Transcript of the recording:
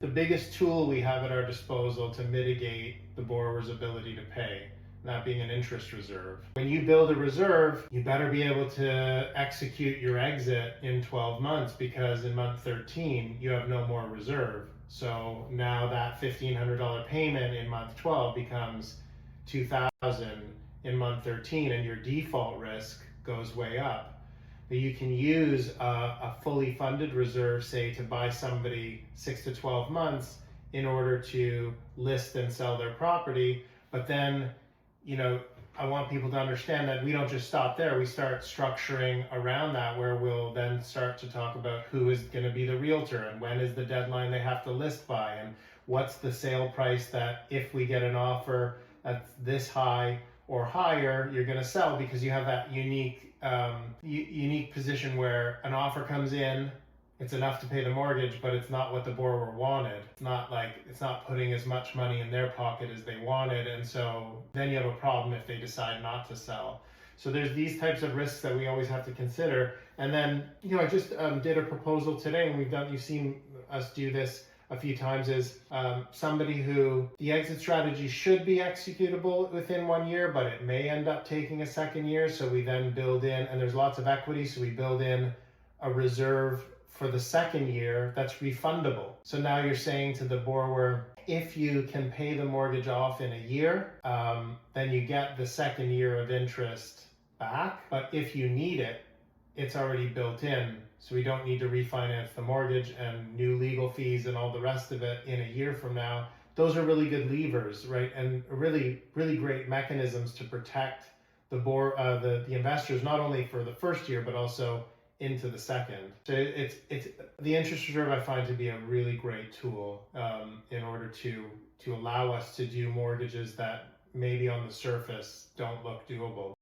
The biggest tool we have at our disposal to mitigate the borrower's ability to pay, that being an interest reserve. When you build a reserve, you better be able to execute your exit in 12 months, because in month 13, you have no more reserve. So now that $1,500 payment in month 12 becomes $2,000 in month 13, and your default risk goes way up. But you can use a fully funded reserve, say, to buy somebody 6 to 12 months in order to list and sell their property. But then, I want people to understand that we don't just stop there. We start structuring around that, where we'll then start to talk about who is going to be the realtor, and when is the deadline they have to list by, and what's the sale price that if we get an offer that's this high or higher, you're going to sell, because you have that unique position where an offer comes in, it's enough to pay the mortgage, but it's not what the borrower wanted. It's not putting as much money in their pocket as they wanted, and so then you have a problem if they decide not to sell. So there's these types of risks that we always have to consider. And then, I just did a proposal today, and you've seen us do this a few times, is somebody who the exit strategy should be executable within 1 year, but it may end up taking a second year. So we then build in, and there's lots of equity, so we build in a reserve for the second year that's refundable. So now you're saying to the borrower, if you can pay the mortgage off in a year, then you get the second year of interest back. But if you need it, it's already built in. So we don't need to refinance the mortgage and new legal fees and all the rest of it in a year from now. Those are really good levers, right? And really, really great mechanisms to protect the investors, not only for the first year, but also into the second. So it's the interest reserve, I find to be a really great tool in order to allow us to do mortgages that maybe on the surface don't look doable.